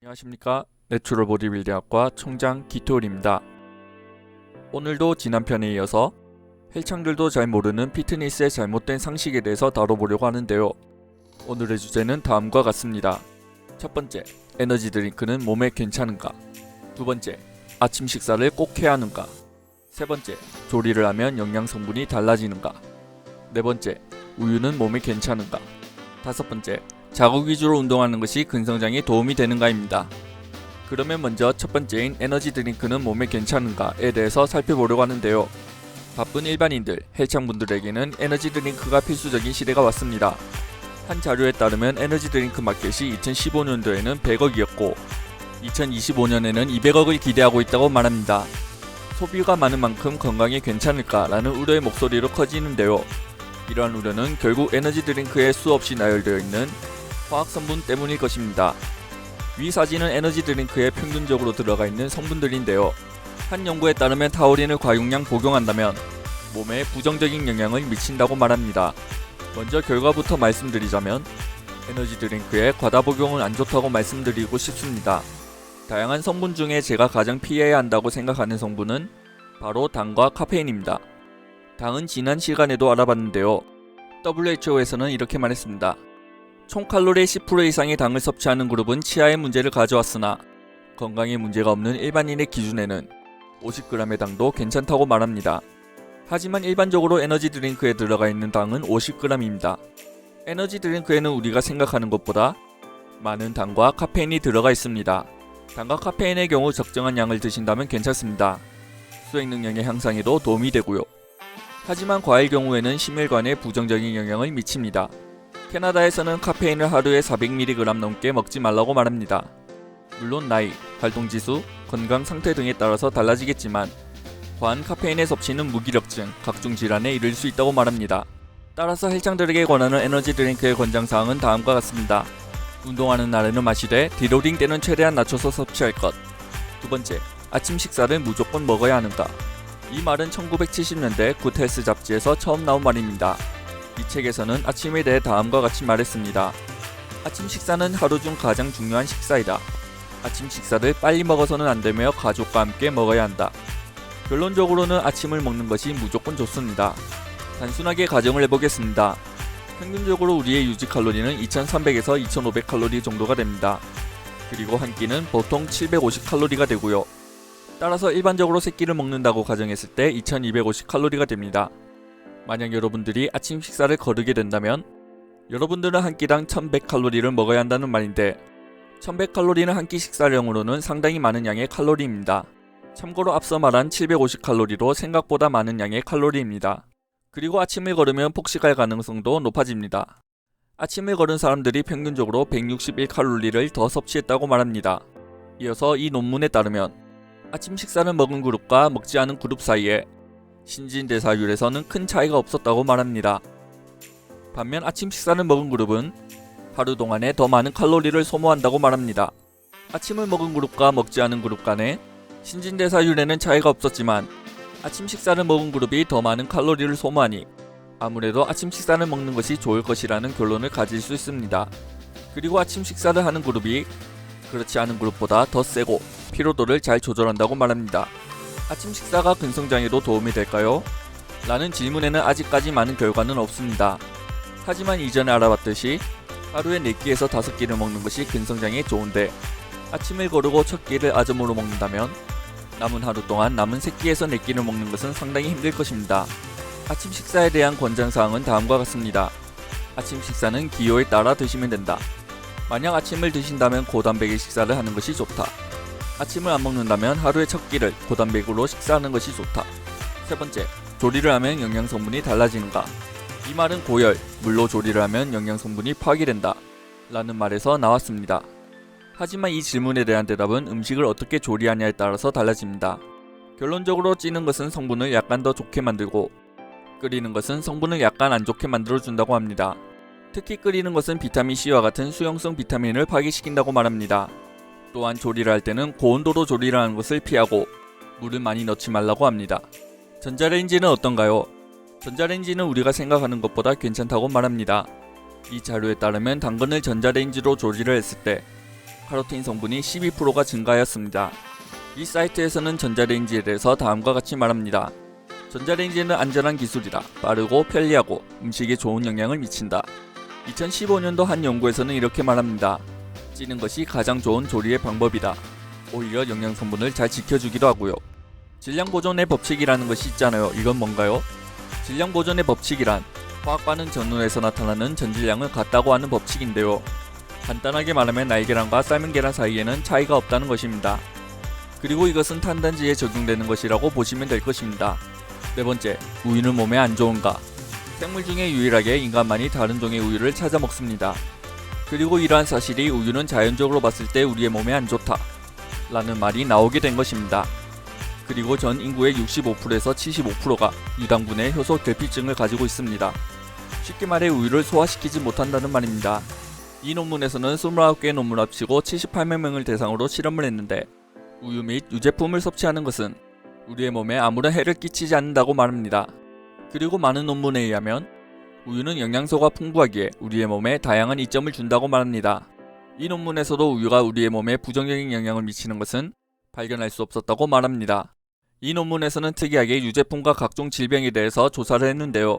안녕하십니까. 내추럴 보디빌딩학과 총장 기토울입니다. 오늘도 지난 편에 이어서 헬창들도 잘 모르는 피트니스의 잘못된 상식에 대해서 다뤄보려고 하는데요. 오늘의 주제는 다음과 같습니다. 첫 번째, 에너지 드링크는 몸에 괜찮은가? 두 번째, 아침 식사를 꼭 해야 하는가? 세 번째, 조리를 하면 영양 성분이 달라지는가? 네 번째, 우유는 몸에 괜찮은가? 다섯 번째, 자극 위주로 운동하는 것이 근성장에 도움이 되는가입니다. 그러면 먼저 첫 번째인 에너지 드링크는 몸에 괜찮은가에 대해서 살펴보려고 하는데요. 바쁜 일반인들, 헬창분들에게는 에너지 드링크가 필수적인 시대가 왔습니다. 한 자료에 따르면 에너지 드링크 마켓이 2015년도에는 100억이었고 2025년에는 200억을 기대하고 있다고 말합니다. 소비가 많은 만큼 건강에 괜찮을까라는 우려의 목소리로 커지는데요. 이러한 우려는 결국 에너지 드링크에 수없이 나열되어 있는 화학성분 때문일 것입니다. 위 사진은 에너지 드링크에 평균적으로 들어가 있는 성분들인데요. 한 연구에 따르면 타우린을 과용량 복용한다면 몸에 부정적인 영향을 미친다고 말합니다. 먼저 결과부터 말씀드리자면 에너지 드링크에 과다 복용은 안 좋다고 말씀드리고 싶습니다. 다양한 성분 중에 제가 가장 피해야 한다고 생각하는 성분은 바로 당과 카페인입니다. 당은 지난 시간에도 알아봤는데요. WHO에서는 이렇게 말했습니다. 총 칼로리의 10% 이상의 당을 섭취하는 그룹은 치아에 문제를 가져왔으나 건강에 문제가 없는 일반인의 기준에는 50g의 당도 괜찮다고 말합니다. 하지만 일반적으로 에너지 드링크에 들어가 있는 당은 50g입니다. 에너지 드링크에는 우리가 생각하는 것보다 많은 당과 카페인이 들어가 있습니다. 당과 카페인의 경우 적정한 양을 드신다면 괜찮습니다. 수행 능력의 향상에도 도움이 되고요. 하지만 과일 경우에는 심혈관에 부정적인 영향을 미칩니다. 캐나다에서는 카페인을 하루에 400mg 넘게 먹지 말라고 말합니다. 물론 나이, 활동지수, 건강 상태 등에 따라서 달라지겠지만 과한 카페인의 섭취는 무기력증, 각종 질환에 이를 수 있다고 말합니다. 따라서 헬창들에게 권하는 에너지 드링크의 권장사항은 다음과 같습니다. 운동하는 날에는 마시되 디로딩 때는 최대한 낮춰서 섭취할 것. 두 번째, 아침 식사를 무조건 먹어야 하는가? 이 말은 1970년대 굿헬스 잡지에서 처음 나온 말입니다. 이 책에서는 아침에 대해 다음과 같이 말했습니다. 아침 식사는 하루 중 가장 중요한 식사이다. 아침 식사를 빨리 먹어서는 안 되며 가족과 함께 먹어야 한다. 결론적으로는 아침을 먹는 것이 무조건 좋습니다. 단순하게 가정을 해보겠습니다. 평균적으로 우리의 유지 칼로리는 2300에서 2500 칼로리 정도가 됩니다. 그리고 한 끼는 보통 750 칼로리가 되고요. 따라서 일반적으로 3끼를 먹는다고 가정했을 때 2250 칼로리가 됩니다. 만약 여러분들이 아침 식사를 거르게 된다면 여러분들은 한 끼당 1100 칼로리를 먹어야 한다는 말인데 1100 칼로리는 한 끼 식사량으로는 상당히 많은 양의 칼로리입니다. 참고로 앞서 말한 750 칼로리로 생각보다 많은 양의 칼로리입니다. 그리고 아침을 걸으면 폭식할 가능성도 높아집니다. 아침을 걸은 사람들이 평균적으로 161 칼로리를 더 섭취했다고 말합니다. 이어서 이 논문에 따르면 아침 식사를 먹은 그룹과 먹지 않은 그룹 사이에 신진대사율에서는 큰 차이가 없었다고 말합니다. 반면 아침 식사를 먹은 그룹은 하루 동안에 더 많은 칼로리를 소모한다고 말합니다. 아침을 먹은 그룹과 먹지 않은 그룹 간에 신진대사율에는 차이가 없었지만 아침 식사를 먹은 그룹이 더 많은 칼로리를 소모하니 아무래도 아침 식사를 먹는 것이 좋을 것이라는 결론을 가질 수 있습니다. 그리고 아침 식사를 하는 그룹이 그렇지 않은 그룹보다 더 세고 피로도를 잘 조절한다고 말합니다. 아침 식사가 근성장에도 도움이 될까요? 라는 질문에는 아직까지 많은 결과는 없습니다. 하지만 이전에 알아봤듯이 하루에 4끼에서 5끼를 먹는 것이 근성장에 좋은데 아침을 거르고 첫 끼를 아점으로 먹는다면 남은 하루 동안 남은 3끼에서 4끼를 먹는 것은 상당히 힘들 것입니다. 아침 식사에 대한 권장사항은 다음과 같습니다. 아침 식사는 기호에 따라 드시면 된다. 만약 아침을 드신다면 고단백의 식사를 하는 것이 좋다. 아침을 안 먹는다면 하루의 첫 끼를 고단백으로 식사하는 것이 좋다. 세 번째, 조리를 하면 영양성분이 달라지는가? 이 말은 고열, 물로 조리를 하면 영양성분이 파괴된다 라는 말에서 나왔습니다. 하지만 이 질문에 대한 대답은 음식을 어떻게 조리하냐에 따라서 달라집니다. 결론적으로 찌는 것은 성분을 약간 더 좋게 만들고 끓이는 것은 성분을 약간 안 좋게 만들어준다고 합니다. 특히 끓이는 것은 비타민C와 같은 수용성 비타민을 파괴시킨다고 말합니다. 또한 조리를 할 때는 고온도로 조리를 하는 것을 피하고 물을 많이 넣지 말라고 합니다. 전자레인지는 어떤가요? 전자레인지는 우리가 생각하는 것보다 괜찮다고 말합니다. 이 자료에 따르면 당근을 전자레인지로 조리를 했을 때 카로틴 성분이 12%가 증가하였습니다. 이 사이트에서는 전자레인지에 대해서 다음과 같이 말합니다. 전자레인지는 안전한 기술이다. 빠르고 편리하고 음식에 좋은 영향을 미친다. 2015년도 한 연구에서는 이렇게 말합니다. 찌는 것이 가장 좋은 조리의 방법이다. 오히려 영양 성분을 잘 지켜주기도 하고요. 질량 보존의 법칙이라는 것이 있잖아요. 이건 뭔가요? 질량 보존의 법칙이란 화학반응 전후에서 나타나는 전질량을 같다고 하는 법칙인데요. 간단하게 말하면 날계란과 삶은 계란 사이에는 차이가 없다는 것입니다. 그리고 이것은 탄단지에 적용되는 것이라고 보시면 될 것입니다. 네 번째, 우유는 몸에 안 좋은가? 생물 중에 유일하게 인간만이 다른 종의 우유를 찾아 먹습니다. 그리고 이러한 사실이 우유는 자연적으로 봤을 때 우리의 몸에 안 좋다 라는 말이 나오게 된 것입니다. 그리고 전 인구의 65%에서 75%가 유당분해 효소 결핍증을 가지고 있습니다. 쉽게 말해 우유를 소화시키지 못한다는 말입니다. 이 논문에서는 29개의 논문을 합치고 78만 명을 대상으로 실험을 했는데 우유 및 유제품을 섭취하는 것은 우리의 몸에 아무런 해를 끼치지 않는다고 말합니다. 그리고 많은 논문에 의하면 우유는 영양소가 풍부하기에 우리의 몸에 다양한 이점을 준다고 말합니다. 이 논문에서도 우유가 우리의 몸에 부정적인 영향을 미치는 것은 발견할 수 없었다고 말합니다. 이 논문에서는 특이하게 유제품과 각종 질병에 대해서 조사를 했는데요.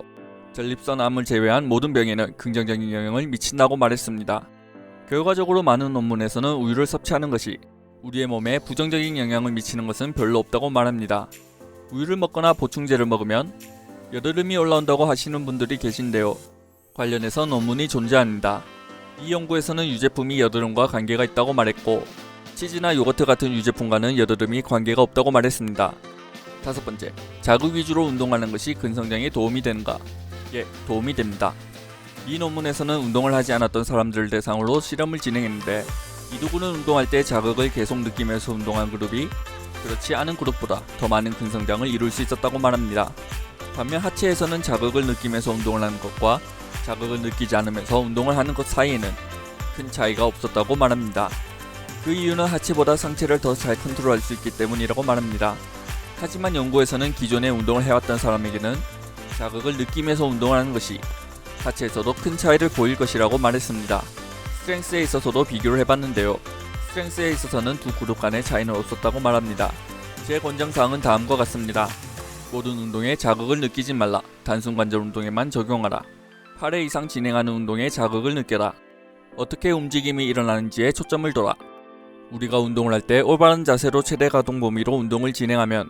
전립선 암을 제외한 모든 병에는 긍정적인 영향을 미친다고 말했습니다. 결과적으로 많은 논문에서는 우유를 섭취하는 것이 우리의 몸에 부정적인 영향을 미치는 것은 별로 없다고 말합니다. 우유를 먹거나 보충제를 먹으면 여드름이 올라온다고 하시는 분들이 계신데요. 관련해서 논문이 존재합니다. 이 연구에서는 유제품이 여드름과 관계가 있다고 말했고 치즈나 요거트 같은 유제품과는 여드름이 관계가 없다고 말했습니다. 다섯 번째, 자극 위주로 운동하는 것이 근성장에 도움이 되는가? 예, 도움이 됩니다. 이 논문에서는 운동을 하지 않았던 사람들을 대상으로 실험을 진행했는데 이 누구는 운동할 때 자극을 계속 느끼면서 운동한 그룹이 그렇지 않은 그룹보다 더 많은 근성장을 이룰 수 있었다고 말합니다. 반면 하체에서는 자극을 느끼면서 운동을 하는 것과 자극을 느끼지 않으면서 운동을 하는 것 사이에는 큰 차이가 없었다고 말합니다. 그 이유는 하체보다 상체를 더 잘 컨트롤할 수 있기 때문이라고 말합니다. 하지만 연구에서는 기존에 운동을 해왔던 사람에게는 자극을 느끼면서 운동을 하는 것이 하체에서도 큰 차이를 보일 것이라고 말했습니다. 스트렝스에 있어서도 비교를 해봤는데요. 스트렝스에 있어서는 두 그룹 간의 차이는 없었다고 말합니다. 제 권장사항은 다음과 같습니다. 모든 운동에 자극을 느끼지 말라. 단순 관절 운동에만 적용하라. 8회 이상 진행하는 운동에 자극을 느껴라. 어떻게 움직임이 일어나는지에 초점을 둬라. 우리가 운동을 할 때 올바른 자세로 최대 가동 범위로 운동을 진행하면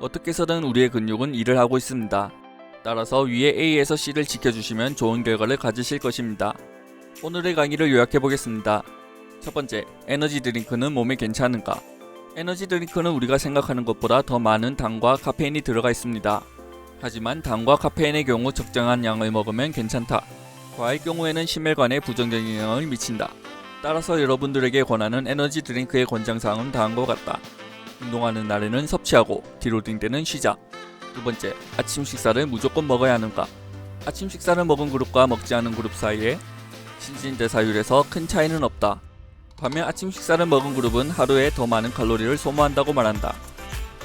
어떻게 해서든 우리의 근육은 일을 하고 있습니다. 따라서 위에 A에서 C를 지켜주시면 좋은 결과를 가지실 것입니다. 오늘의 강의를 요약해보겠습니다. 첫 번째, 에너지 드링크는 몸에 괜찮은가? 에너지 드링크는 우리가 생각하는 것보다 더 많은 당과 카페인이 들어가 있습니다. 하지만 당과 카페인의 경우 적정한 양을 먹으면 괜찮다. 과할 경우에는 심혈관에 부정적인 영향을 미친다. 따라서 여러분들에게 권하는 에너지 드링크의 권장사항은 다음과 같다. 운동하는 날에는 섭취하고 디로딩 때는 쉬자. 두 번째, 아침 식사를 무조건 먹어야 하는가? 아침 식사를 먹은 그룹과 먹지 않은 그룹 사이에 신진대사율에서 큰 차이는 없다. 반면 아침 식사를 먹은 그룹은 하루에 더 많은 칼로리를 소모한다고 말한다.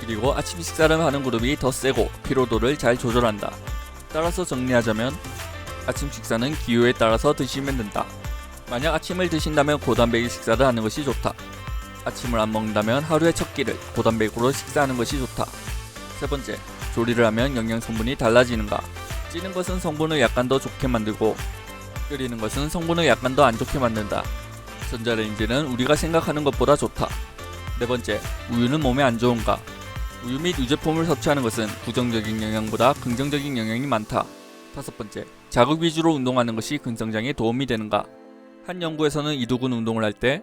그리고 아침 식사를 하는 그룹이 더 세고 피로도를 잘 조절한다. 따라서 정리하자면 아침 식사는 기호에 따라서 드시면 된다. 만약 아침을 드신다면 고단백 식사를 하는 것이 좋다. 아침을 안 먹는다면 하루의 첫 끼를 고단백으로 식사하는 것이 좋다. 세 번째, 조리를 하면 영양 성분이 달라지는가? 찌는 것은 성분을 약간 더 좋게 만들고 끓이는 것은 성분을 약간 더 안 좋게 만든다. 전자레인지는 우리가 생각하는 것보다 좋다. 네 번째, 우유는 몸에 안 좋은가? 우유 및 유제품을 섭취하는 것은 부정적인 영향보다 긍정적인 영향이 많다. 다섯 번째, 자극 위주로 운동하는 것이 근성장에 도움이 되는가? 한 연구에서는 이두근 운동을 할 때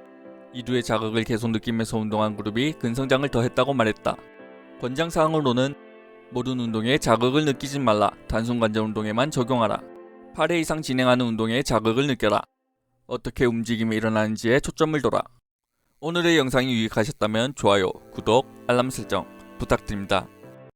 이두의 자극을 계속 느끼면서 운동한 그룹이 근성장을 더 했다고 말했다. 권장사항으로는 모든 운동에 자극을 느끼지 말라. 단순 관절 운동에만 적용하라. 8회 이상 진행하는 운동에 자극을 느껴라. 어떻게 움직임이 일어나는지에 초점을 둬라. 오늘의 영상이 유익하셨다면 좋아요, 구독, 알람 설정 부탁드립니다.